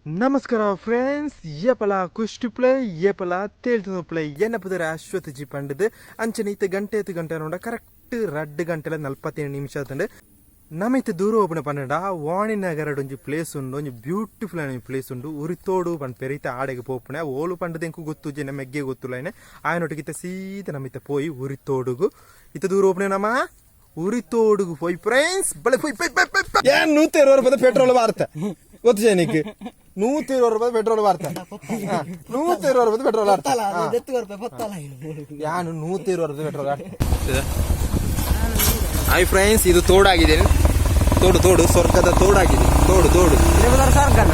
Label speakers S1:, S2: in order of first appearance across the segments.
S1: ನಮಸ್ಕಾರ ಫ್ರೆಂಡ್ಸ್ ಏಪಲ ಕುಷ್ಟು ಪ್ಲೇ ಏಪಲ ತೇಳ್ತು ಪ್ಲೇ ಏನ ಪುದರ ಅಶ್ವತ್ಥಜಿ ಪಂಡದು ಅಂಚನೆ ಇತ್ತ ಗಂಟೆ ನೋಡ ಕರೆಕ್ಟ್ 2 ಗಂಟೆ 47 ನಿಮಿಷ ಆತಂಡು ನಮೈತೆ ದೂರ ಹೋಗ್ಬಿಡ ಪನ್ನಡ ವಾಣಿನಗರಡ್ ಒಂಜಿ ಪ್ಲೇಸ್ ಉಂಡು ಒಂಜಿ ಬ್ಯೂಟಿಫುಲ್ ಆನ ಪ್ಲೇಸ್ ಉಂಡು ಉರಿತೋಡು ಪಂಡ್ ಪೆರಿತ ಆಡೆಗೆ ಪೋಪುನೆ ಓಲು ಪಂಡದ ಎಂಕು ಗೊತ್ತುಜಿ ನಮ್ಮೆಗ್ಗೆ ಗೊತ್ತುಲ್ಲ ಆಯನೊಟ್ಟಿಗಿತ್ತ ಸೀದ ನಮಿತ್ತ ಪೋಯಿ ಉರಿತೋಡುಗು ಇತ್ತ ದೂರ ಹೋಗ್ಬಿಡ ನಮ್ಮ ಉರಿತೋಡುಗು ಪೋಯಿ ಫ್ರೆಂಡ್ಸ್ ಬಳೆ ಪೋಯಿ ಏನ್ 120 ರೂಪಾಯಿ ಪೆಟ್ರೋಲ್ ಬಾರ್ತ ಗೊತ್ತು ಜನಕ್ಕೆ 120 ರೂಪಾಯಿ ಪೆಟ್ರೋಲ್ ಬಾರ್ತ 120 ರೂಪಾಯಿ ಪೆಟ್ರೋಲ್ ಯಾನು 120 ರೂಪಾಯಿ ಪೆಟ್ರೋಲ್ ಹಾಯ್ ಫ್ರೆಂಡ್ಸ್ ಇದು ತೋಡಾಗಿದೆ ತೋಡು ಸ್ವರ್ಗದ ತೋಡಾಗಿದೆ ತೋಡು ಸ್ವರ್ಗನ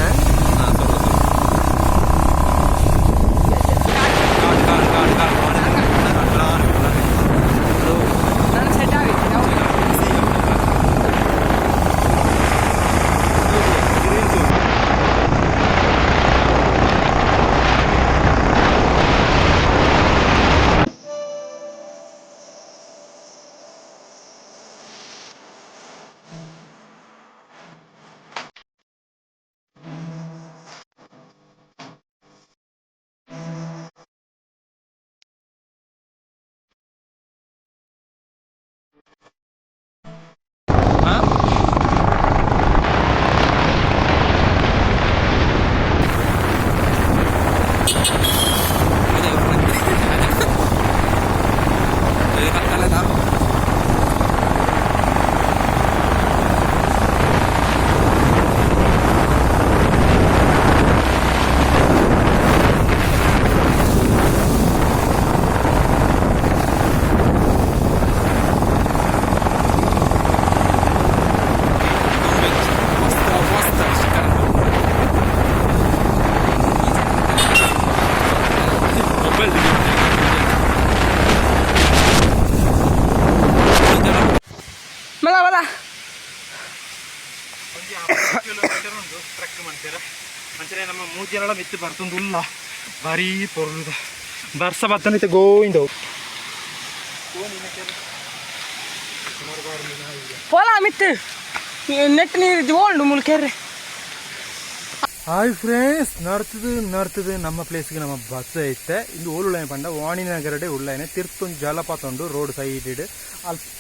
S1: ಮಂಚನೆ ನಮ್ಮ ಮೂಜಿನೆಲ್ಲ ಮಿತ್ತು ಬರ್ತುಂದುಲ್ಲ ಭಾರಿ ಪೊರ್ಲುದ ಬರ್ಸ ಬತ್ತನಿತ್ತೆ ಗೋವಿಂದ ಪೋಲ ಮಿತ್ತು ನೆಟ್ ನೀರು ಜೋಲ್ಡು ಮುಲ್ಕೆರ್ರೆ ಹಾಯ್ ಫ್ರೆಂಡ್ಸ್ ನರ್ತದು ನಮ್ಮ ಪ್ಲೇಸ್ಗೆ ನಮ್ಮ ಬಸ್ ಐತೆ ಇದು ಓಲುಳ್ಳಾಯ ಪಂಡ ವಾಣಿನಗರಡೆ ಉಳ್ಳಾಯನೆ ತಿರ್ತೊಂದು ಜಲಪಾತ ಉಂಡು ರೋಡ್ ಸೈಡ್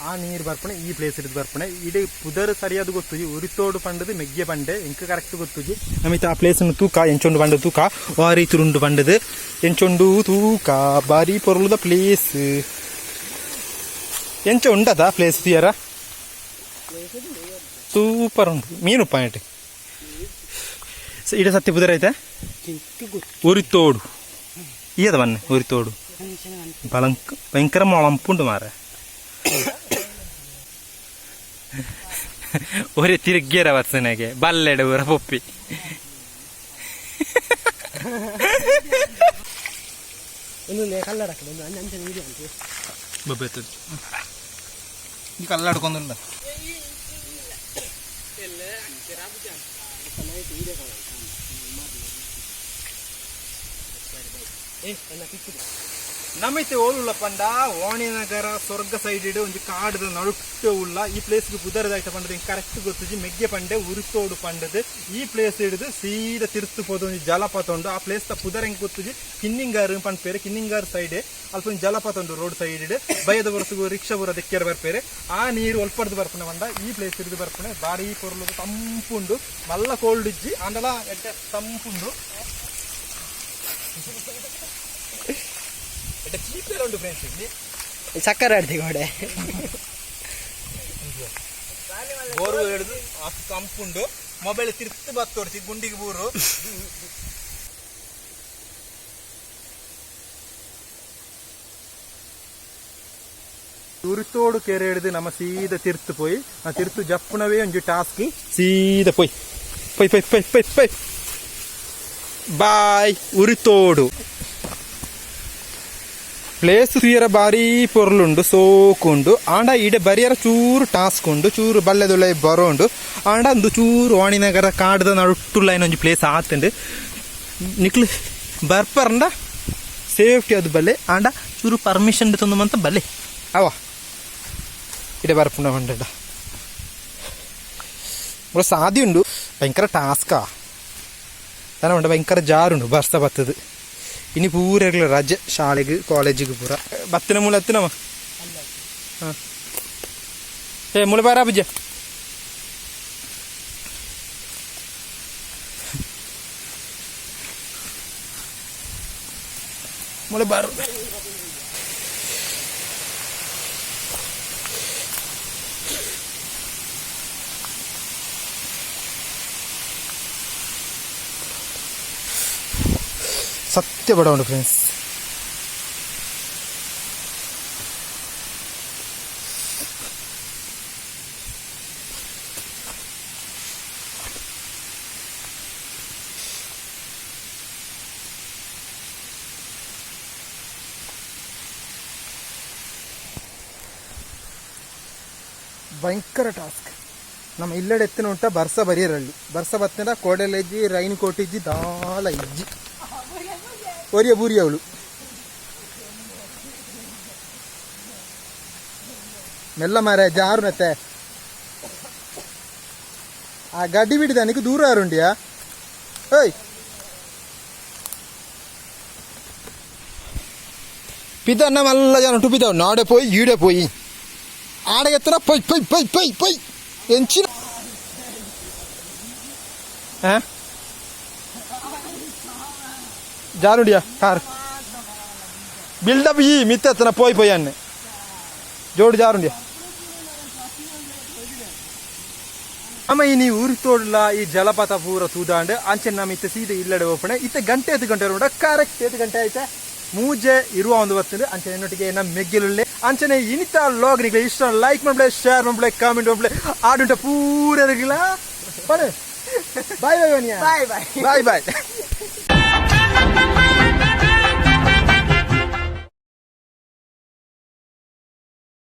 S1: ಆ ನೀರು ಬರ್ಪಣೆ ಈ ಪ್ಲೇಸ್ ಹಿಡಿದು ಬರ್ಪಣೆ ಇಡೀ ಪುದರ್ ಸರಿಯಾದ ಗೊತ್ತುಜಿ ಉರಿತೋಡು ಪಂಡದು ಮೆಗ್ಗೆ ಪಂಡೆ ಎಂಕ ಕರೆಕ್ಟ್ ಗೊತ್ತುಜಿ ನಮಿತ ಆ ಪ್ಲೇಸ್ ತೂಕ ಎಂಚೊಂಡು ಪಂಡ ತೂಕ ವಾರಿ ತುರುಂಡು ಪಂಡದು ಎಂಚೊಂಡು ತೂಕ ಬಾರಿ ಪೊರ್ಲುದ ಪ್ಲೇಸ್ ಎಂಚ ಉಂಡದ ಪ್ಲೇಸ್ ತಿಯರ ಸೂಪರ್ ಉಂಟು ಮೀನು ಪಾಯಿಂಟ್ ಇಡ ಸತ್ಯ ಪುದರ ಐತೆ ಉರಿತೋಡು ಈಯದ ಬನ್ನಿ ಉರಿತೋಡು ಭಯಂಕರ ಮೊಳಂಪುಂಡು ಮಾರ ഒരേ തിരികേര വച്ചനൊക്കെ ബല്ലയുടെ ഊറ പൊപ്പി കല്ലടക്കൊന്നുണ്ട് ನಮೈತೆ ಓಲುಳ್ಳ ಪಂಡ ವಾಣಿನಗರ ಸ್ವರ್ಗ ಸೈಡ್ ಒಂಜಿ ಕಾಡದ ನಡುಟ್ಟ ಉಳ್ಳ ಈ ಪ್ಲೇಸ್ಗೆ ಪುದರದಾಯ್ತ ಪಂಡದ ಕರೆಕ್ಟ್ ಗೊತ್ತುಜಿ ಮೆಗ್ಗೆ ಪಂಡೆ ಉರಿತೋಡು ಪಂಡದು ಈ ಪ್ಲೇಸ್ ಹಿಡಿದು ಸೀದಾ ತಿರ್ತು ಪೋದು ಒಂಜಿ ಜಲಪಾತ ಉಂಡು ಆ ಪ್ಲೇಸ್ ದ ಪುದರ ಹೆಂಗೆ ಗೊತ್ತುಜಿ ಕಿನ್ನಿಂಗಾರು ಪಂಡ್ಪೇರೆ ಕಿನ್ನಿಂಗಾರು ಸೈಡ್ ಅಲ್ಪ ಒಂದು ಜಲಪಾತ ಉಂಡು ರೋಡ್ ಸೈಡ್ ಬಯದ ಬರಸಗು ರಿಕ್ಷಾ ಬರೋ ದೆಕ್ಕೆರ ಬರ್ಪೇರೆ ಆ ನೀರು ಒಲ್ಪಡ್ದು ಬರ್ಪಣೆ ಪಂಡ ಈ ಪ್ಲೇಸ್ ಹಿಡಿದು ಬರ್ಪಣೆ ಬಾರಿ ಪೊರ್ಲು ತಂಪುಂಡು ಮಲ್ಲ ಕೋಲ್ಡ್ ಇಜ್ಜಿ ಅಂದಲ ತಂಪುಂಡು ಚೀಪೆಲ್ಲ ಫ್ರೆಂಡ್ಸ್ ಇಲ್ಲಿ ಸಕ್ಕರೆ ಆಡ್ತಿ ಗೋಡೆ ಬೋರು ಹಿಡಿದು ಅಷ್ಟು ತಂಪುಂಡು ಮೊಬೈಲ್ ತಿರ್ತು ಬತ್ತೋಡ್ತಿ ಗುಂಡಿಗೆ ಬೂರು ಉರಿತೋಡು ಕೆರೆ ಹಿಡಿದು ನಮ್ಮ ಸೀದಾ ತಿರ್ತು ಪೋಯಿ ಆ ತಿರ್ತು ಜಪ್ಪುನವೇ ಒಂಜಿ ಟಾಸ್ಕ್ ಸೀದಾ ಪೋಯ್ ಪೊಯ್ ಪೊಯ್ ಪೊಯ್ ಪೊಯ್ ಪೊಯ್ ಬಾಯ್ ಉರಿತೋಡು ಪ್ಲೇಸ್ ತುಯರ ಬಾರಿ ಪೊರ್ಲುಂಡು ಸೋಕುಂಡು ಆಂಡ ಇಡೆ ಬರಿಯರ ಚೂರು ಟಾಸ್ಕ್ ಉಂಡು ಚೂರು ಬಲ್ಲೆದೊಳ್ಳೆ ಬರೋಂಡು ಆಂಡ ಒಂದು ಚೂರು ವಾಣಿನಗರ ಕಾಡದ ನಡುಟ್ಟುಲ್ಲ ಇನ್ನೊಂದು ಪ್ಲೇಸ್ ಆತಂಡು ನಿಕ್ಲು ಬರ್ಪರಂಡ ಸೇಫ್ಟಿ ಅದು ಬಲ್ಲೆ ಆಂಡ ಚೂರು ಪರ್ಮಿಷನ್ ತಂದು ಬಲ್ಲೆ ಅವ ಇಡೆ ಬರ್ಪುಂಡ ಪಂಡ ಸಾಧ್ಯ ಉಂಡು ಭಯಂಕರ ಟಾಸ್ಕಾ ದನ ಉಂಟು ಭಯಂಕರ ಜಾರುಂಡು ಬರ್ಸ್ತಾ ಬರ್ತದೆ ಇನ್ನು ಪೂರ ಇರಲಿಲ್ಲ ರಜೆ ಶಾಲೆಗೆ ಕಾಲೇಜಿಗೆ ಪೂರ ಬತ್ತಿನ ಮೂಲ ಹತ್ತಿನವ ಹಾಂ ಏ ಮೂಲ ಬಾರ ಬುಜ್ಜ ಮೂಲ ಬಾರು സത്യപടമുണ്ട് ഫ്രണ്ട്സ് ಭಯಂಕರ ಟಾಸ್ಕ್ ನಮ್ಮ ಇಲ್ಲಡೆ ಎತ್ತಿನ ಉಂಟ ಬರ್ಸ ಬರಿಯರಲ್ಲಿ ಬರ್ಸ ಬತ್ತಿನ ಕೋಡೆಲೆಜ್ಜಿ ರೈನ್ ಕೋಟಿಜ್ಜಿ ದಾಲ ಇಜ್ಜಿ ಒರಿಯ ಬೂರಿ ಅವಳು ಮೆಲ್ಲ ಮಾರ ಜಾರು ನತ್ತೆ ಆ ಗಡ್ಡಿ ಬಿಡಿದ ನಿನಗೆ ದೂರ ಯಾರುಂಡಿಯಾ ಏಯ್ ಪಿತನ್ನ ಮಲ್ಲ ಜನ ಟುಪಿದವು ನಾಡೆ ಪೋಯಿ ಈಡೆ ಪೋಯಿ ಆಡೆ ಎತ್ತನ ಪೈ ಪೈ ಪೈ ಪೈ ಪೈ ಎಂಚಿನ ಜಾರುಡಿಯಾ ಕಾರ್ ಬಿಲ್ಡಪ್ ಈ ಮಿತ್ತೆತ್ತನ ಪೋಯ್ ಪೋಯ್ ಅನ್ನೆ ಜೋಡು ಜಾರುಂಡಿಯಾ ಅಮ್ಮ ಈ ನೀವು ಊರಿಗೆ ತೋಡಲ ಈ ಜಲಪಾತ ಪೂರ ತೂದಾಂಡ್ ಅಂಚೆ ನಮ್ಮ ಇತ್ತೆ ಸೀದೆ ಇಲ್ಲಡೆ ಓಪಣೆ ಇತ್ತೆ ಗಂಟೆ 8 ಗಂಟೆ ನೋಡ ಕರೆಕ್ಟ್ 8 ಗಂಟೆ ಆಯ್ತಾ ಮೂಜೆ ಇರುವ ಒಂದು ಬರ್ತದೆ ಅಂಚನೆ ನೊಟ್ಟಿಗೆ ನಮ್ಮ ಮೆಗ್ಗಿಲುಳ್ಳೆ ಅಂಚನೆ ಇನಿತ ಲಾಗ್ ನಿಗ್ಲೆ ಇಷ್ಟ ಲೈಕ್ ಮಾಡ್ಬಿಳೆ ಶೇರ್ ಮಾಡ್ಬಿಳೆ ಕಾಮೆಂಟ್ ಮಾಡ್ಬಿಳೆ ಆಡುಂಟ ಪೂರ ಇರಲಿಲ್ಲ ಬಾಯ್ ಬಾಯ್ ಬಾಯ್ ಬಾಯ್ ಬಾಯ್